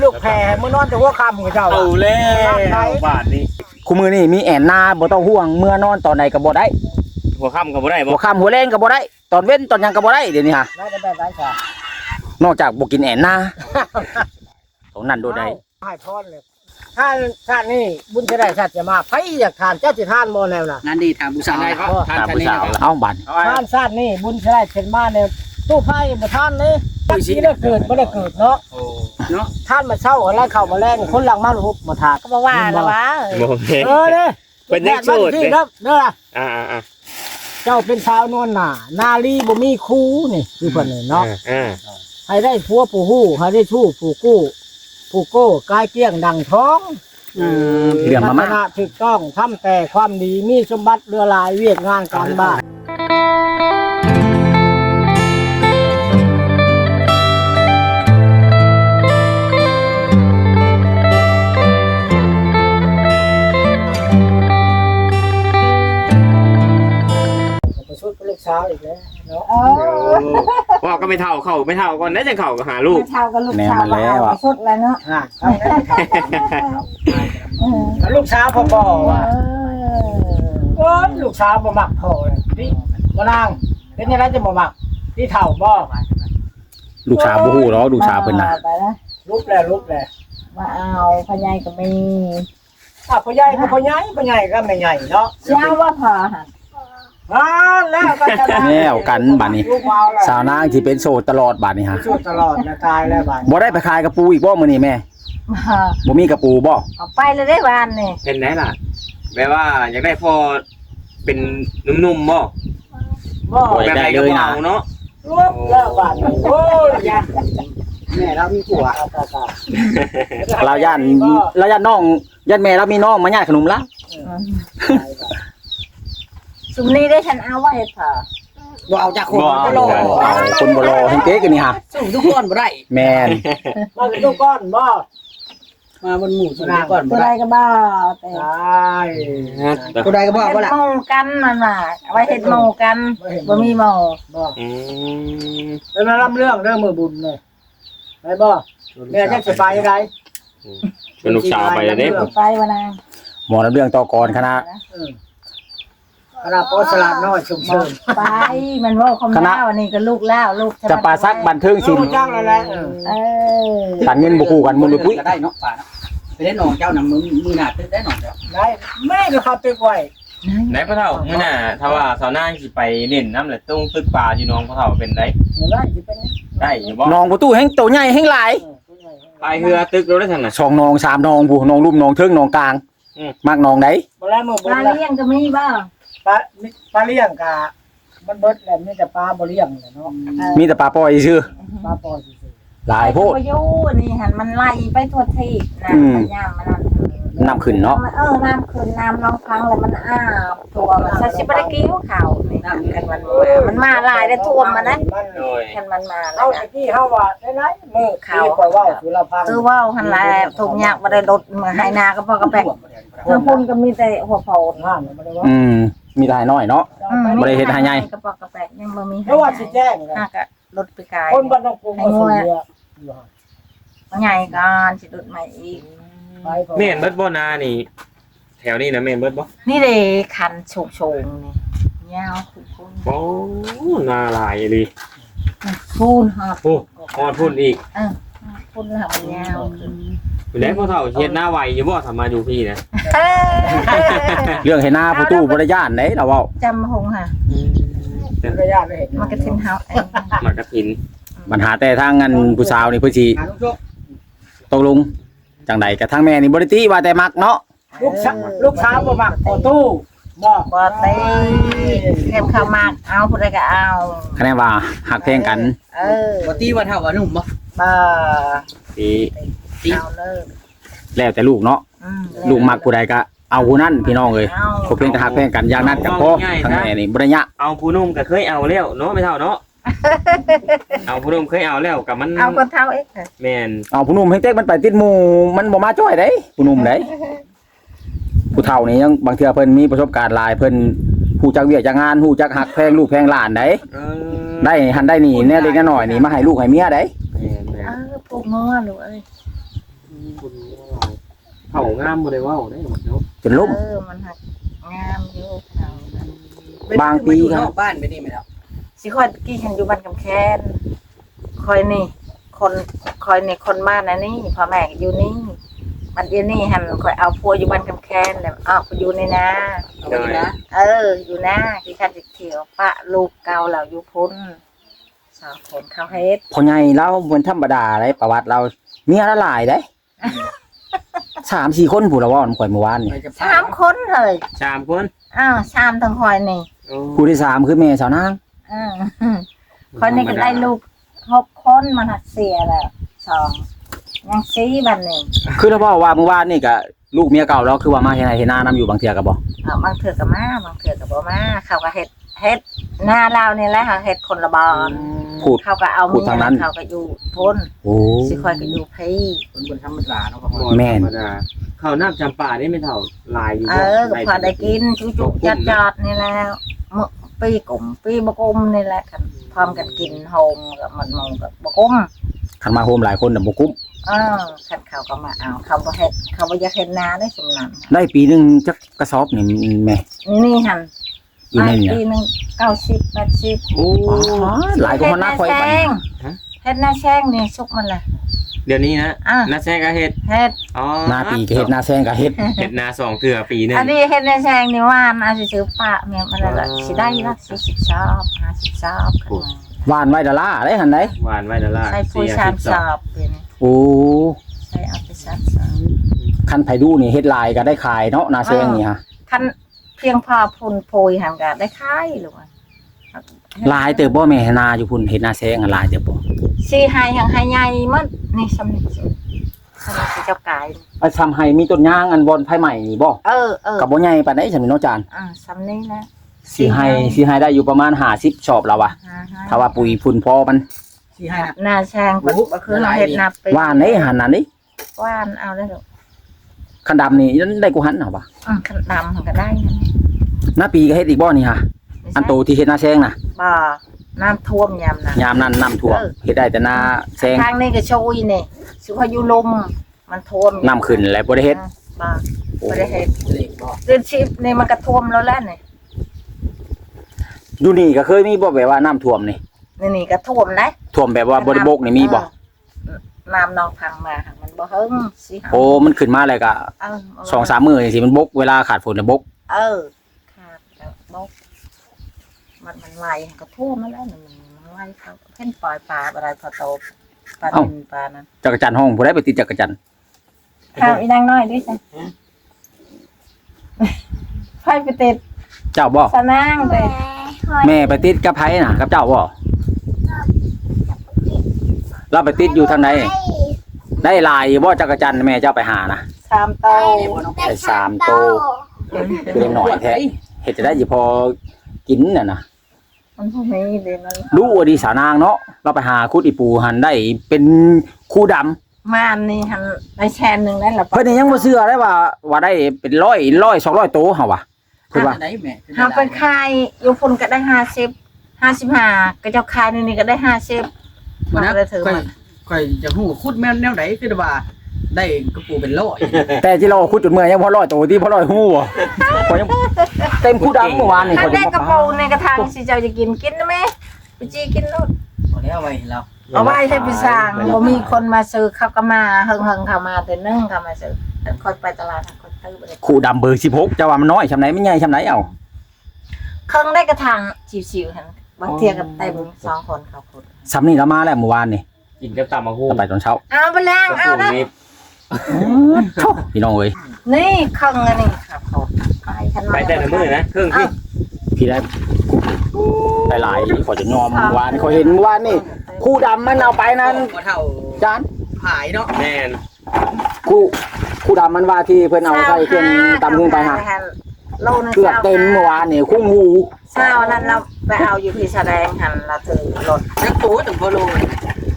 ลูกแพรมื้อนอนแต่หัวค่ำกับเจ้า เอาแล้วบาทนี้ คุมื้อนี้มีแอนนาบ่ต้องห่วงเมื่อนอนตอนใดก็บ่ได้ หัวค่ำก็บ่ได้บ่ หัวค่ำหัวแรงก็บ่ได้ตอนเว้นตอนหยังก็บ่ได้เดี๋ยวนี้ฮะ ได้ได้ได้ค่ะ นอกจากบ่กินแอนนาตรงนั้นโดดได้ ให้พรเลยท่านนี่บุญจะได้สัตว์จะมาไผอยากทานเจ้าสิทานบ่แนวน่ะ งานดีถามผู้สาว ได้ครับทาน ตาม ทาน ผู้ นี้ สาว นะครับ เอาบัด ทานสัตว์นี่บุญจะได้เสร็จมาเนี่ยตู้ไผ่บ่ทานเลยจักสิได้เกิดบ่ได้เกิดเนาะ โอ้ เนาะ ท่านมาเช้าแล้วเข้ามาแลงคนหลังมาหุบมาทาน ก็บอกว่าแล้ววะ บ่แม่น เด้อ เป็นนักโทษ นี่ครับเด้อ อ่า เจ้าเป็นชาวนวลหนานาลีบ่มีครูนี่คือเพิ่นนี่เนาะ ให้ได้ผัวผู้ฮู้ให้ได้ชู้ผู้กู้ผู้โก้กายเกลี้ยงดังท้อง เรื่องมา พั ม่า ฒนาถูกต้องทำแต่ความดีมีสมบัติเรือหลายเวียกงานการบ้าน ประชดกับลูกสาวอีกแล้วเนาะ ว่าก็ไม่เท่าเข้าไม่เท่าก่อนได้จังเข้าก็หาลูก เช่ากับลูกสาวมาสุดแล้วเนาะ ลูกสาวพ่อบอกว่าโอ้ยลูกสาวบ่มักพ่อเลยพี่บ่นางเป็นยังไงจะบ่มักพี่เฒ่าบ่ ลูกสาวบ่ฮู้หรอกลูกสาวเพิ่นน่ะ ไปแล้ว ลุกแล้ว มาเอาพญายก็มี พ่อใหญ่ก็พ่อใหญ่พ่อใหญ่ก็แม่ใหญ่เนาะ เช้าว่าพอหัน แล้วก็จะ แนวกันบัดนี้สาวนางที่เป็นโสดตลอดบัดนี้ฮะ สู้ตลอดนะตายแล้วบัด บ่ได้ไปขายกระปูอีกบ่มื้อนี้แม่บ่มีกระปูบ่ ออกไปเลยได้วานนี่ เป็นไหนล่ะแปลว่าอยากได้พ่อเป็นนุ่มๆบ่ บ่ แบบไหนก็บ่เอาเนาะ ลุกแล้วบัดโอ้ยแม่เรามีผัว เราย่านน้องย่านแม่เรามีน้องมาญาติขนมละ สุมนี้ได้ฉันเอาไว้เถอะ บ่เอาจากคน บ่ บ่รอ คนบ่รอเฮ็ดเก๊กอันนี่ฮะ สู้ทุกคนบ่ได้ แม่น มาเป็นลูกก้อนบ่ มาบนหมู่สู้ทุกคนบ่ ตัวใด ได้ ก็บ้าแต่ ตาย ผู้ใดก็บ่บ่ล่ะ เฮ็ดโมกันมันว่าเอาไว้เฮ็ดโมกันบ่มีโม บ่ อืม เป็นมารับเรื่องมือบุญเลยไปบ่แม่จะไปยังไง เป็นลูกสาวไปแล้วเด้ ไปวะนาง หมอรับเรื่องต่อกรคณะ คณะโพสลาดน้อยชุมเชิญ ไปมันว่าคำล่าวันนี้ก็ลูกแล้วลูก จะปาซักบันเทิงศิลป์ จ้างแล้วแหละ การเงินบ่คู่กันมุนบ่ปุ้ย ก็ได้เนาะป่าเนาะไปได้น้องเจ้านำมือหน้าตึกได้น้องเจ้า ได้แม่ก็เขาตึกไว้ ไหนพ่อเฒ่ามื้อน่ะถ้าว่าสาวนางสิไปเล่นน้ำแล้วต้องตึกป่าอยู่น้องพ่อเฒ่าเป็นได ได้สิเป็น ได้อยู่บ่ น้องประตูแห่งโตใหญ่แห่งหลาย พายเรือตึกเราได้ซั่นน่ะ สองน้องสามน้องผู้น้องลุ่มน้องเทิงน้องกลางมากน้องใด บ่แล้วมือบุญ ปลา แล้ว เลี้ยงก็มีบ้าง ปลาเลี้ยงกะมันเบิดแล้วมีแต่ปลาบ่เลี้ยงเนาะ มีแต่ปลาปล่อยซื่อ ปลาปล่อยซื่อ หลายโพด ไปอยู่นี่หันมันไล่ไปทั่วที่นะมันย่ามมันนั่น น้ำขึ้นเนาะ น้ำขึ้นน้ำน้องพังแล้วมันอ้าตัวมันซะสิบ่ได้กิ้วเขานี่น้ำกันมันมาหลายได้ท่วมมันนะ โดย กันมันมาแล้ เอา ว ตะกี้เฮาว่าได้ไหนมือเขาปล่อยว่าวสุรพันธ์ ว่าวหันแหละทุกยากบ่ได้ลดมาให้นาก็พอกระแปะเพิ่นพุ่นก็มีแต่หัวโผล่ ห้ามบ่ได้ว่า มีได้น้อยเนาะ บ่ได้เฮ็ดให้ใหญ่ กระปอกกระแปะยังบ่มี เพราะว่าสิแจ้ง น่าก็ลดไปกาย คนบ้านนอกกรุงมาสูงเรือ ใหญ่กันสิลดใหม่อีก แม่นเบิดบ่นานี่ แถวนี้นะแม่นเบิดบ่ นี่เด้คันโฉงๆนี่ยาวคือพุ่น โอ้นาหลายอีหลี พูนฮอด โอ้ฮอดพุ่นอีก พุ่นแล้วยาว อยู่ได้พ่อเฒ่าเฮ็ดหน้าไวอยู่บ่ถ้ามาอยู่พี่นะ เรื่องให้หน้าประตูบ่ได้ย่านไหนเราเว้า จำหงค่ะ ระยะไม่เห็น มากระทินเฮาเอง หมากกระถิน ปัญหาแต่ทางอันผู้สาวนี่เพิ่นสิ หาลูกโชค ตกลงจังใดกับทางแม่นี่บ่ได้ติว่าแต่มักเนาะ ลูกสาวบ่มักขอตู้บอก บ่ตีเก็บข้าวมากเอาผู้ใดก็เอา คะแนนว่าหักแพงกัน บ่ตีว่าเท่าว่าหนุ่มบ่ บ่ ตี เอาเลย แล้วแต่ลูกเนาะลูกมักผู้ใดก็เอาผู้นั้นพี่น้องเอ้ยบ่เพียงแต่หักแพงกันอย่างนั้นก็พอทางแม่นี่บ่ได้ยะ เอาผู้หนุ่มก็เคยเอาแล้วเนาะไม่เท่าเนาะ เอาผู้หนุ่มเคยเอาแล้วกับมัน เอาคนเท่าเอง แม่น เอาผู้หนุ่มให้เต็กมันไปติดหมู่มันบ่มาจ้อยเด้ผู้หนุ่มเด้ผู้เฒ่านี่ยังบางเทื่อเพิ่นมีประสบการณ์หลายเพิ่นฮู้จักเวียกจักงานฮู้จักหักแพงลูกแพงหลานเด้ เออ ได้หันได้นี่แน่เล็กน้อยนี่มาให้ลูกให้เมียเด้ แม่น ปลูกงัวหรือเอ้ย คุณเผางามบ่ได้เว้าได้หมดเนาะ จนล้ม มันหักงามอยู่เขา บางปี ก็ ก็ นอกบ้านไปนี่ไหมแล้ว สิคอยกี้ฉันอยู่บ้านกำแคนคอยนี่คนบ้านนะนี่พ่อแม่อยู่นี่มันอยู่นี่หันคอยเอาพัวอยู่บ้านกำแคนแล้วเอาไปอยู่ในนา เอาไว้นะ อยู่นาที่คันเที่ยวปะลูกเก่าเราอยู่พุ่นสาวคนเขาเฮ็ด พ่อใหญ่เราบ่ธรรมดาเลยประวัติเราเมียละหลายเด้ 3-4 คนผู้ละว่านข่อยเมื่อวานนี่ ไปกับ 3 คนเลย 3คน 3ทั้งคอยนี่ ผู้ที่3คือแม่สาวนาง คนนี้ก็ได้ลูก6 คนมันหัดเสียแล้ว2ยัง4บัดนี้ คือถ้าพ่อว่าเมื่อวานนี่ก็ลูกเมียเก่าเราคือว่ามาเฮ็ดไร่เฮ็ดนานํอยู่บางเทื่อก็บ่ บางเถื่อกับมาบางเถื่อกับบ่มาเขาก็เฮ็ดหน้าเรานี่แหละค่ะเฮ็ดคนละบอน พูด เขาก็เอา พูดทางนั้น เขาก็อยู่พ้น โอ้ สิคอยก็อยู่พี่ คนบนธรรมดาเนาะพ่อ แม่น ธรรดาข้าวน้ำจำปานี่ไม่เท่าลายอยู่ ก็พอได้กินจุๆจอดๆนี่แล้วมื้อปีกลมปีบ่กลมนี่แหละกันพร้อมกันกินโฮมกับมันมงกับบ่กลม คันมาโฮมหลายคนน่ะบ่คุ้ม คันเขาก็มาเอาเขาบ่เฮ็ดเขาบ่อยากเฮ็ดนาได้สำนั้น ได้ปีหนึงจักกระสอบนี่แม่ นี่หั่น อยู่ในนี่ ปี นะ นึง90 80 โอ้ หลายกว่าคนนักข่อยปานนี้ เฮ็ดหน้าแช่งนี่สุกมันล่ะ เดี๋ยวนี้นะ นาแซงก็เฮ็ด เฮ็ด อ๋อ หน้าปีก็เฮ็ดหน้าแซงก็เฮ็ด เฮ็ดนา2เทื่อปีนึง อันนี้เฮ็ดหน้าแช่งนี่ว่านอาจสิซื้อปะแม่มันละสิได้ละ40ชอบ50ชอบขึ้นมา หวานไว้ดาล่าได้หั่นได้ หวานไว้ดอลลาร์ ใส่ปุ๋ย3ชอบเป็น โอ้ ใส่เอาไป3ชอบ คันไผดูนี่เฮ็ดลายก็ได้ขายเนาะหน้าแซงนี่ฮะ คันเพียงพอพุ่นโพยหันก็ได้ขายหรือว่า ลายเติบบ่แม่นาอยู่พุ่นเฮ็ดหน้าแซงอะลายเติบบ่ สิให้หังให้ใหญ่หมดนี่สำนึกสิสำนึกสิเจ้ากาย เอาทำให้มีต้นยางอันบอนไผใหม่นี่บ่ ก็บ่ใหญ่ปานใดซั่นนี่เนาะจาน สำนี้นะ สิให้ได้อยู่ประมาณ50ชอบแล้วว่ะถ้าว่าปุ๋ยพุ่นพอมัน ที่ให้นะ หน้าแช่งก็คือเราเฮ็ดนับไป หวานได้หั่นนั่นนี่ ว่านเอาได้ลูก คันดำนี่ได้กูหันเอาบ่ คันดำก็ได้นะ หน้าปีก็เฮ็ดอีกบ่นี่ฮะอันโตที่เฮ็ดหน้าแซงน่ะ บ่น้ำท่วมยามนั้น ยามนั้นน้ำท่วมเฮ็ดได้แต่หน้าแซง ทางนี้ก็โชยนี่สิพายุลมมันท่วม น้ำขึ้นแล้วบ่ได้เฮ็ด บ่ได้เฮ็ด เล็กบ่ เดือน10นี่มันก็ท่วมแล้วแหละนี่ อยู่นี่ก็เคยมีบ่แบบว่าน้ำท่วมนี่ นี่ก็ท่วมนะ ท่วมแบบว่าบ่ได้บกนี่มีบ่ น้ำนองพังมามันบ่เฮิงสิ โอ้มันขึ้นมาแล้วก็ 2-3 มื้อจังซี่มันบกเวลาขาดฝนน่ะบก ขาดแล้วบกมันไหลก็ท่วมมาแล้วมันไหลเขาเพิ่นปล่อยปลาอะไรพอโตปลาดินปลานั้น จักรจันทร์ห้องผู้ใดไปติดจักรจันทร์ ข้าวอีนางน้อยด้วยจ้ะไฟไปติด เจ้าบ่ สนางเลย แม่ไปติดกับไผน่ะกับเจ้าบ่เราไปติดอยู่ทางใดได้หลายบ่จักรจันทร์แม่เจ้าไปหานะ 3โต ได้3โตคือเล็กน้อยแท้เฮ็ดจะได้สิพอกินน่ะนะ มันพวกนี้เดี๋ยวมัน รู้ว่าดีสาวนางเนาะเราไปหาคุดอีปูหันได้เป็นคู่ดำ มาอันนี้หันได้แชนหนึ่งได้ละ เพิ่นนี่ยังบ่เชื่อได้ว่าได้เป็น100 200โตเฮาว่ะเพิ่นว่า ไหนแม่ หาเป็นคายอยู่พุ่นก็ได้55ก็เจ้าคายนี่ก็ได้50 มัน มา นะ เลยถือ ค่อย มัน ค่อยจะฮู้คุดแม่นแนวไหนคือว่าได้กระปูเป็นร้อย แต่ที่เราคุดจนเมื่อยยังพอ100โตที่พอ100ฮู้บ่พอยังเต็มคู่ดำเมื่อวานนี่ อั พอน ได้ ยัง กระโปรงในกระถางสิเจ้าจะกินได้มั้ยไปจีกินโลด บ่ได้เอาไว้ให้เรา เอาไว้ให้ไปสร้างบ่มีคนมาซื้อเขาก็มาเฮิงๆเข้ามาแต่นึ่งเข้ามาซื้อค่อยไปตลาดค่อยซื้อบ่ได้ คู่ดำเบอร์16จะว่ามันน้อยชำไหนมันใหญ่ชำไหนเอา เครื่องได้กระถางชิวๆหั่นบางเที่ยก็เต็ม2คนเขาขุด ซ้ำนี่เรามาแล้วเมื่อวานนี่ กินกับตำมะฮู้ เราไปตอนเช้า เอาไปล้างเอานะ พี่น้องเอ้ย นี่เครื่องอันนี้ครับเขาไปทัน ไปแต่ละมื้อนะเครื่องที่ พี่ได้หลายขอจะยอมเมื่อวานเขาเห็นเมื่อวานนี่คู่ดำมันเอาไปนั้น บ่เท่า จาน ผายเนาะ แม่น คู่ดำมันว่าที่เพิ่นเอาใส่เครื่องตำหุงไปหา โลนึง เกือบเต็มเมื่อวานนี่คุ้งหู เช้านั้นเราไปเอาอยู่ที่แสดงหันเราถือรถ จักตัวถึงพอโล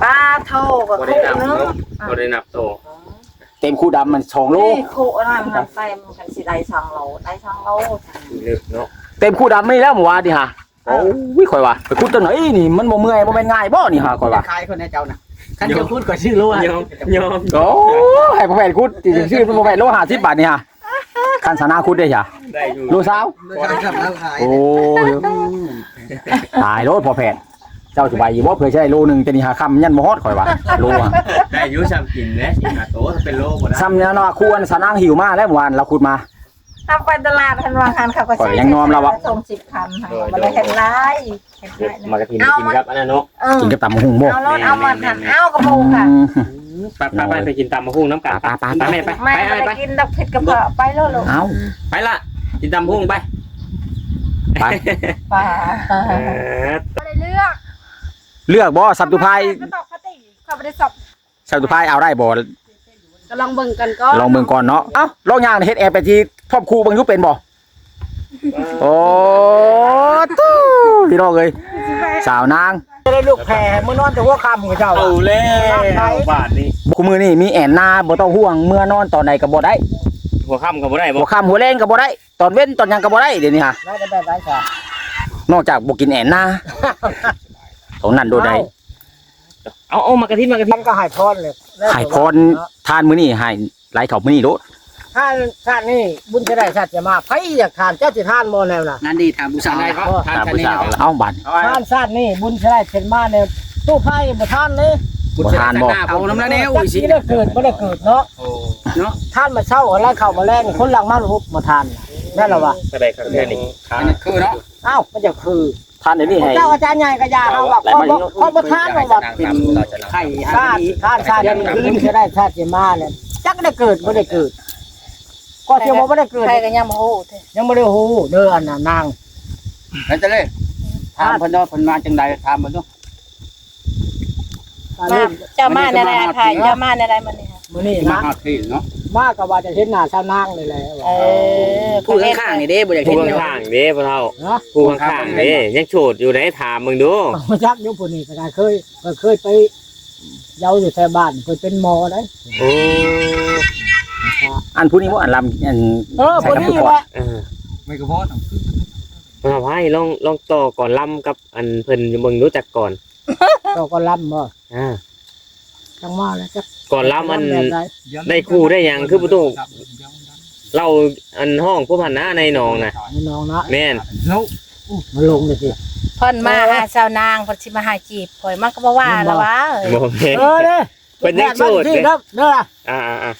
ป้าโทรกับ บ่ คู่ ได้นับ นึง เนาะบ่ได้นับโต เต็มคู่ดำมัน2โล นี่คู่นั่นหันไปมันกันสิได้2โลได้2โล ลึกเนาะ เต็มคู่ดำไม่แล้วเมื่อวานดิฮะโอ้ยข่อยว่าไปคุดตัวไหนนี่มันบ่เมื่อยบ่แม่นง่ายบ่นี่ฮะข่อยว่า ขายคนในเจ้าน่ะคันจะพูดก็ชื่อโล ยอม โอ้ย ให้พ่อแพทย์คุดสิชื่อพ่อแพทย์โล50บาทนี่ฮะคันสนาคุดได้จ้ะ ได้อยู่ โลซาว เลยขายครับแล้วขาย โอ้ยตายโลดพ่อแพทย์เจ้าสิไปอยู่บ่เพื่อใช้โลนึงแต่นี่หาคำยันบ่ฮอดข่อยว่าโลอะ ได้อยู่ซ้ำกินนะสิหาโตถ้าเป็นโลบ่ได้ ซ้ำเนี่ยเนาะควรสนางหิวมาแล้วเมื่อวานเราขุดมา ทำไปตลาดทันวางคันเขาก็ ข่อยยังนอมแล้ววะ ส่ง10,000ค่ะมันได้เห็นไรเห็นไร มากระทินกินครับอันนั้นเนาะ กินกับตำหุ่งบ่ เอารถเอามาหันเอากระปูค่ะ ไปกินตำมะฮุ่งน้ำกันไปแม่ไป ไม่ ไป ได้กินดอกเผ็ดกระเพาะไปโลดลูก เอ้า ไปละกินตำมะฮุ่งไป ไป ป่า ไม่ได้เลือก เลือกบ่สับตุภาย ก็ตอกคติเขาไม่ได้สอบ สับตุภายเอาได้บ่ ก็ลองเบิ่งกันก็ ลองเบิ่งก่อนเนาะเอ้าลองย่างเฮ็ดแอร์ไปที่ครอบครูเบิ่งอยู่เป็นบ่โอ้ตู้พี่น้องเอ้ยสาวนาง จะได้ลูกแพรเมื่อนอนแต่หัวค่ำของเจ้า เอาแล้วบาทนี่ คู่มือนี่มีแอนนาบ่ต้องห่วงเมื่อนอนตอนใดก็บ่ได้ หัวค่ำกับบ่ได้บ่ หัวค่ำหัวแรงก็บ่ได้ตอนเว้นตอนหยังก็บ่ได้เดี๋ยวนี้ฮะ ได้แบบไรค่ะ นอกจากบ่กินแอนนาตรงนั้นโดดได้ เอามากระทิน ท่านก็หายพรเลย ให้พรทานมื้อนี้ให้ไหลเข้ามื้อนี้โดด ท่านชาตินี่บุญจะได้ชาติจะมาไผอยากทานเจ้าสิทานบ่แนวน่ะ งานดีถามผู้สาว ได้ก็ทาน ตาม กัน ผู้ นี่ สาวเอ้าบัด ทานชาตินี่บุญจะได้เป็นมาในตู้ไพ่บ่ทานเลย บ่ทานบ่ เอาน้ำแล้วแน่ จั อุ้ ก ยสิ สิได้เกิดบ่ได้เกิดเนาะ เนาะ ท่านมาเช่าแล้วเข้ามาแรงคนหลังมาหุบมาทานแม่นล่ะวะ ก็ได้ครับแค่นี้ อันนั้นคือเนาะ อ้าวมันจะคือ ทานเดี๋ยวนี้ให้ เจ้าอาจารย์ใหญ่ก็ยาเอาว่าขอบ่ทานว่าว่า เป็นไข่อัน ชาติ นี้ ทานชาตินี่บุญจะได้ชาติจะมาเนี่ยจักได้เกิดบ่ได้เกิดก็เชื่อว่าบ่ได้เกิด ใครก็ยังโมโหเถอะ ยังบ่ได้ฮู้เด้ออันน่ะนาง แล้วจะเลยถามเพิ่นเนาะเพิ่นมาจังใดถามเพิ่นเนาะ มาเจ้ามาในไรค่ะเจ้ามาในไรมันนี่ค่ะ มื้อนี้ มา นะ ฮอดที่เนาะ มาก็ว่าจะเห็นหน้าชาวนางเลยแหละ ผู้ข้างๆนี่เด้บ่อยาก ผู้ เห็นเนาะ ข้างๆเด้พ่อเฒ่า เนาะ ผู้ข้างๆเด้ยังโฉดอยู่ไหนถามมึงดู มาจักอยู่ผู้นี้ก็ได้เคยไปเยาอยู่แถวบ้านเคยเป็นหมอได้ โอ้ อันผู้นี้บ่อันลำอัน ผู้ ใส่ นี้ น้ำผู้ก่อน แหละ ไม่ก็พอต้อง พ่อให้ลองต่อก่อนล่ำกับอันเพิ่นมึงรู้จักก่อน ก็ก็ล่ำบ่ อ่า จังมาแล้วจัก ก่อนล่ำอัน แบบใด ได้คู่ได้หยังคือประตูเล่าอันห้องผู้พันหน้าในหนองน่ะ ให้น้องนะ แม่น แล้ว มาลงเลยสิ เพิ่นมาหาสาวนางเพิ่นสิมาหาจีบข่อยมันก็บ่ว่าแล้ววะ บ่แม่น เด้ เป็นยังโสด ที่ เด้ ครับเด้อ อ่า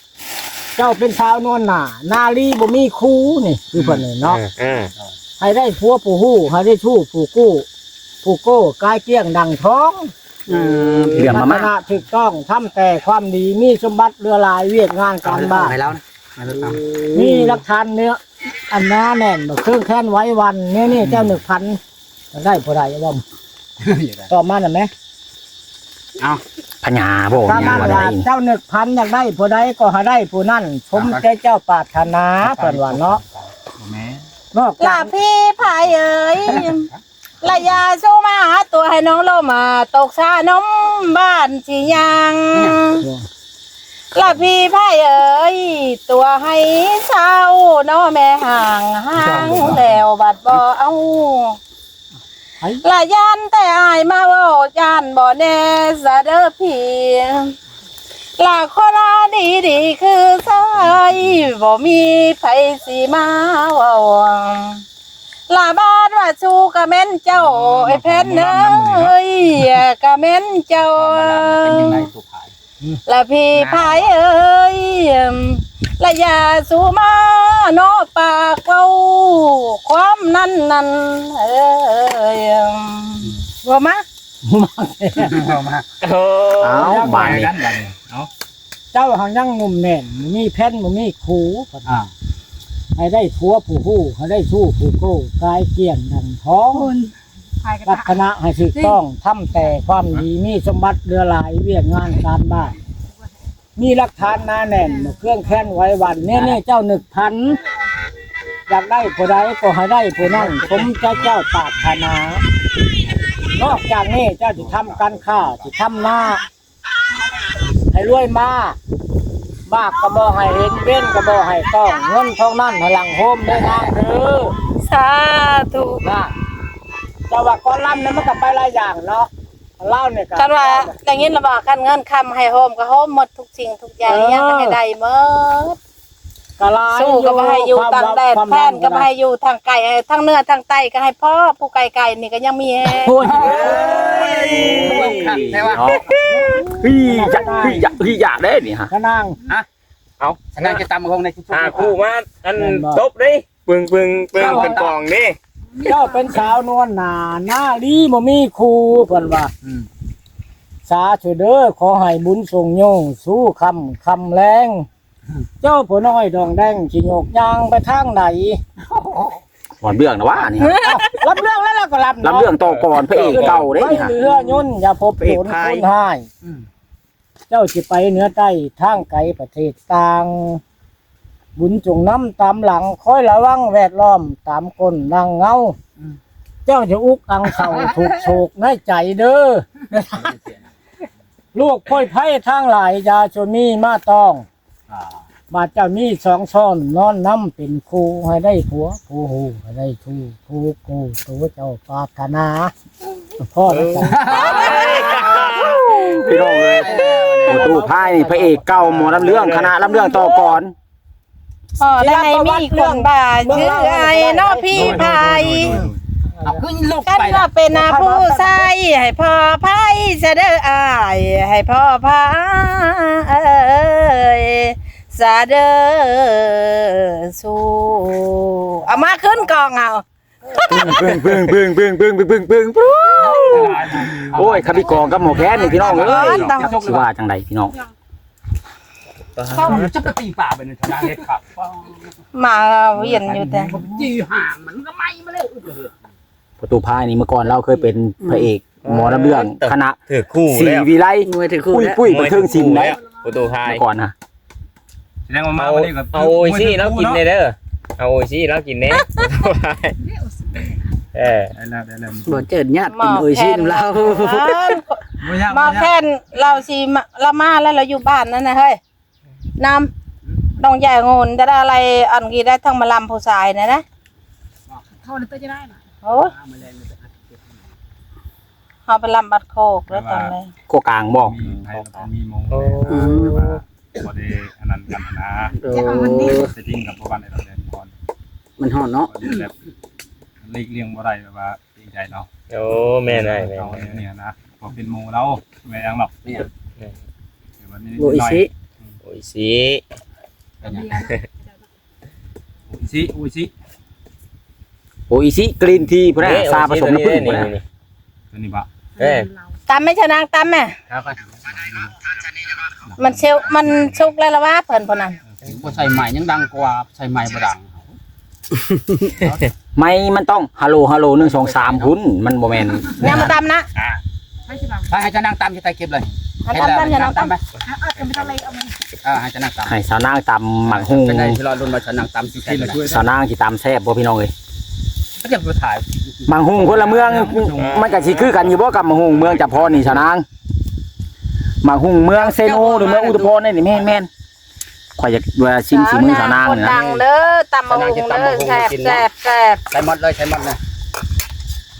เจ้าเป็นชาวนวลหนานาลีบ่มีครูนี่คือเพิ่นนี่เนาะ อ่า ให้ได้ผัวผู้ฮู้ให้ได้ชู้ผู้กู้ผู้โก้กายเกลี้ยงดังท้อง เรื่องมา พั ม่า ฒนาถูกต้องทำแต่ความดีมีสมบัติเรือหลายเวียกงานการบ้าน ให้แล้วนะมาแล้วตาม มีหลักฐานเนื้ออันหน้าแน่นบ่เครื่องแค้นไว้วันนี่เจ้า1,000ได้ผู้ใดบ่ต่อมาน่ะแม่ พญาบ่ ถ้า ญา มา ว่าได้ ว่าเจ้า1,000อยากได้ผู้ใดก็ให้ได้ผู้นั้นสมใจเจ้าปรารถนาเพิ่นว่าเนาะ แม่ นอก ลา จาก พี่พายเอ้ยละยาสู้มาหาตัวให้น้องโลมาตกชานมบ้านสิยังละพี่พายเอ้ยตัวให้เศร้าน้อแม่ห่างแล้วบัดบ่เอาละยันแต่อายมาเว่ายันบ่แน่ซะเด้อพี่ละคนดีคือสายบ่มีไผสิมาเว้าลาบ้านว่าชูกะแม่นเจ้าไอ้เพนเอ้ยกะแม่นเจ้า เป็นยังไงตัวขาย ละพี่พายเอ้ยละอย่าสู้มาโนปากเว้าความนั่นเอ้ยว่ามา เอามา โอ้ เอ้าบาด ไป นี้ กันบัดนี้เนาะ เจ้าหังยังหนุ่มแน่นมีแผ่นบ่มีครู ให้ได้ผัวผู้ฮู้ให้ได้ชู้ผู้โก้กายเกลี้ยงดังท้อง พายกัน ลักษณะให้ถูกต้องทำแต่ความดีมีสมบัติเรือหลายเวียกงานการบ้านมีหลักฐานหนาแน่นเครื่องแค้นไว้วันนี่เจ้า1,000อยากได้ผู้ใดก็ให้ได้ผู้นั้นสมใจเจ้าปรารถนานอกจากนี้เจ้าจะทำการค้าจะทำหน้าให้รวยมาบ้ากระบอกให้เห็นเว้นกระบอกให้ต้องเงินทองนั่นพลังโฮมได้นางเด้อ สาธุ นะแต่ว่าก้อนล่ำนั้นมันก็ไปหลายอย่างเนาะ เล่าเนี่ย คันว่าอย่างนี้ระบากันเงินคำให้โฮมก็โฮมหมดทุกสิ่งทุกอย่างยังก็ให้ได้หมด กะลาย สู้ก็บ่ให้อยู่ต่างแดนแฟนก็บ่ให้อยู่ทางไกลทางเหนือทางใต้ก็ให้พ่อผู้ไกลๆนี่ก็ยังมีแฮง โอ้ย ใช่ว่า พี่อยากได้นี่ฮะ กะนาง ฉันน่าจะตำคงในชุด คู่มาอันตบดิปึงเป็นกองดิ เจ้าเป็นสาวนวลหนาหน้าลีบ่มีครูเพิ่นว่าสาธุเด้อขอให้บุญส่งโยงสู้คำแรงเจ้าผู้น้อยดองแดงสิโยกยางไปทางไหน หอนเบื้องนะว่านี่ รับเรื่องแล้วเราก็รับ รับเรื่องต่อก่อนพระเอกเก่าเด้ ไม่ นี่ฮะ เหลือยนต์อย่าพบโผลคนหายเจ้าสิไปเหนือใต้ทางไกลประเทศต่าง บุญจงน้ำตามหลังคอยระวังแวดล้อมตามคนดังเงาเจ้าจะอุกอังเสาถูกโศกในใจเด้อลูกพ่อยไพ่ทางหลายยาชมีมาต้องบาดเจ้ามีสองช้อนนอนน้ำเป็นครูให้ได้ผัวผู้หูให้ได้ทูผู้กูตัวเจ้าปรารถนาพ่อนะจ๊ะ พี่น้องเลยประตูพายนี่พระเอกเก่าหมอลำเรื่องคณะลำเรื่องต่อก่อน อ๋อแล้วให้มีคนบ้านชื่อไอ้น้อพี่พาย เอาขึ้นลูก กัน ไป ว่าเป็นนาผู้ใส่ให้พ่อพายเสด็จอายให้พ่อพายเสด็จสู้เอามาขึ้นกองเอา ปึ้งโอ้ยคาบิกองกับหมอแค้นนี่พี่น้องเอ้ยสิว่าจังไดพี่น้อง เข้าจะไปตีป่าไปในชนะเล็กครับ มาเวียนอยู่แต่ ยื้อห่างมันก็ไม่มาเลย ประตูพายนี่เมื่อก่อนเราเคยเป็นพระเอกหมอลำเรื่องคณะ ถือคู่ สี แล้ว วิไล มวยถือคู่ ปุ้ยไปเทิงสินไหน ประตูพาย เมื่อก่อนนะ แสดงว่ามา เอา วันนี้ก็ โอ้ยซี่แล้วกินเด้อเอาโอ้ยซี่แล้วกินเด้เออ ได้แล้ว บ่เจิดญาติกินเอ้ยชิมเรา ไม่ยาก มาแค่นเราสิเรามาแล้วเราอยู่บ้านนั่นนะเฮ้ยนำต้องใหญ่งนจะได้อะไรอันกี้ได้ทั้งมาลำผู้ชายนะนะ เข้าในตัวจะได้หน่อย โอ้ยเอาไปลำบัดโคกแล้วตอนนี้ โคกลางบ่ มีไทยมีมงแต่ว่าพอได้อันนั้นกันนะไปทิ้งกับพวกบ้านในเราเรียนก่อน มันห่อนเนาะ แบบเลี้ยงบ่ได้แบบว่าจริงใจเนาะ โอ้แม่นายแม่ เอาเนี่ยนะพอเป็นหมูเราไม่ยังหรอก เนี่ย วันนี้ โอ้ยสิ โอ้ยซี่ อุ้ยสิ โอ้ยสิกรีนทีพุ่นน่ะซาผสมน้ำผึ้งพุ่นน่ะ ตัวนี้บะ เอ้ย ตำไม่ชนะตำแม่ ครับ มันเชลมันชุกแล้วละว่าเพิ่นพนัน บ่ใส่ใหม่ยังดังกว่าใส่ใหม่บ่ดัง ไม่มันต้องฮัลโหล1 2 3พุ่นมันบ่แม่น ยังมาตำนะ ไม่ใช่เรา ถ้าให้จะนั่งตามจะใส่คลิปเลย ตำจะน้องตำ ไป จะไม่ต้องเลยเอามา ให้จะนั่งตาม ให้สาวนางตำหมักหุง เป็นไงที่รอรุ่นมาจะนั่งตามสิใส่เลย สาวนางสิตำแซ่บบ่พี่น้องเอ้ย ก็จะไปถ่าย หมักหุงคนละเมืองมันก็สิคือกันอยู่บ่กับหมักหุงเมืองจับพรนี่สาวนางหมักหุงเมืองเซโนหรือเมืองอุทุพรนี่แม่นข่อยอยากว่าชิมฝีมือสาวนาง คน นี่นะ ดังเด้อตำมะฮุงเด้อแซ่บแซ่บแซ่บ ใส่หมดเลยใส่หมดเลย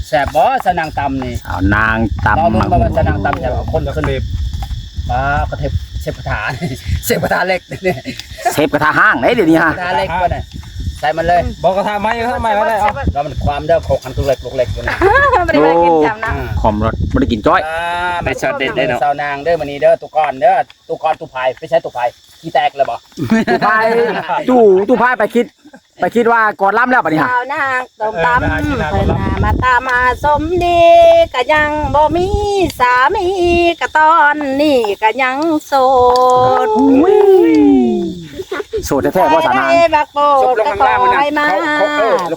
แสบบ่สนางตำนี่ เอานาง เรา ตำห ลุ้ มั น ก ว่า หุง สนางตำจะคนขึ้นเลยป้ากระเทบเชฟกระถาเชฟกระถาเล็กเนี่ย เชฟกระทะห้างเด้เดี๋ยวนี้ฮะ กระถาเล็กก็เนี่ยใส่มันเลย บอกกระทำไม้ไม่ได้เอา แล้วมันความเด้อโขกอันตุเล็กลูกเล็กอยู่นะ ไม่ได้กินจำนะ ขอมรสบ่ได้กินจ้อย ไม่ช็อตเด็ดได้เนาะ สาวนางเด้อมันนี้เด้อตุกอนเด้อตุกอนตุภายไม่ใช่ตุภายขี้แตกเลยบ่ ตู้พายตู้พายไปคิดว่าก่อนล้ำแล้วบัดนี้ฮะ สาวนางต้มตำเพิ่นหามาตามมาสมดีก็ยังบ่มีสามีก็ตอนนี้ก็ยังโสด โสดแท้ๆบ่สาวนาง ได้บักโบดก็ขอให้มา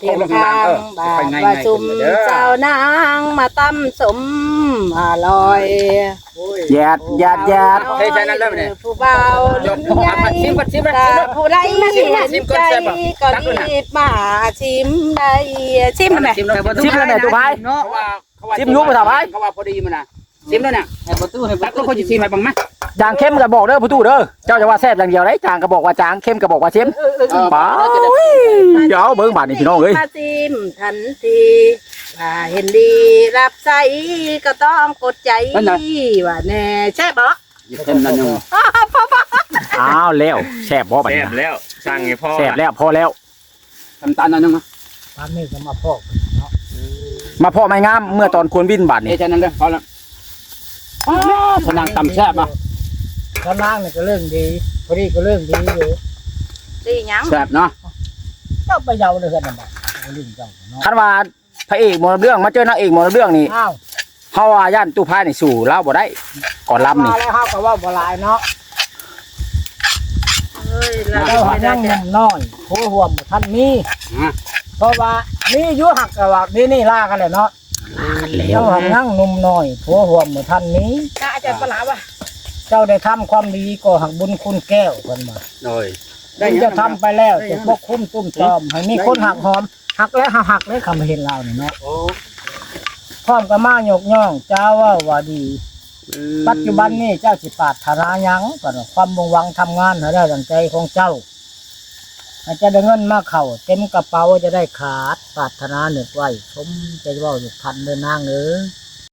เพียงทางบาทว่าจุ่มเจ้านางมาตำสมอร่อย แยด เฮ้ยใจนั้นเริ่มเนี่ย ผู้เบาลุ่นใหญ่แต่ผู้ใดเห็นใจก็รีบมาชิมได้ชิมไหม ชิมแล้วแม่ตู้พาย ชิมยุบไปเถอะพาย เขาว่าพอดีมันน่ะชิมแล้วเนี่ยให้ประตูให้ประตูคนจะชิมให้บังมั้ย จางเข้มก็บอกเด้อผู้ตู้เด้อเจ้าจะว่าแซ่บอย่างเดียวได้จางก็บอกว่าจางเข้มก็บอกว่าเค็มป้าเดี๋ยวเบิ่งบาดนี่พี่น้องเอ้ย มาชิมทันที เห็นดีรับใช้ก็ต้องกดใจว่าแน่ใช่บ่ หยิบเต็มนั่นยัง อ้าวแล้วแซ่บบ่บัด แซ่ นี้ บแล้วสั่งให้พ่อ แซ่บแล้วพอแล้ว ทำตาลนั่นยังนะ ตามนี้ก็มาพอกเนาะ มาพ่อไม้งามเมื่อตอนควรวินบาด เอ นี้ แค่นั้นเลยพอแล้วพนังตำแซ่บมา ข้างล่างนี่ก็เรื่องดีพอดีก็เรื่องดีอยู่ ดีหยัง แซ่บเนาะ เจ้าไปเยาเลยกันนะบ่เรื่องเจ้าเนาะ คันว่าพระเอกหมอเรื่องมาเจอนางเอกหมอเรื่องนี่ อ้าว เฮาว่าย่านตู้พายนี่สู่เล่าบ่ได้ก่อนลำนี่ มาแล้วเฮาก็ว่าบ่หลายเนาะ เอ้ยเรา เจ้าหันยังหนุ่มน้อยโหห่วมบ่ทันมีเพราะว่ามีอยู่หักก็ว่านี่ล่ากันแหละเนาะเจ้าหันยังหนุ่มน้อยโหห่วมบ่ทันมี ถ้าอาจารย์ปลาว่ะ เจ้าได้ทำความดีก็หักบุญคุณแก้วเพิ่นว่า โดย จะทำไปแล้วจะพวกคุ้มตุ้มตอมให้มีคนหักหอมหักแล้วหักเลยคำเห็นเรานี่เนาะ โอ้ พร้อมกับมาหยกย่องเจ้าว่าดี ปัจจุบันนี้เจ้าสิปรารถนาหยังก็ความมุ่งหวังทำงานให้ได้ดังใจของเจ้าอาจจะได้เงินมาเข้าเต็มกระเป๋าจะได้ขาดปรารถนาหนึ่งไว้สมใจเว่าอยู่พันเดินนางเอ้ย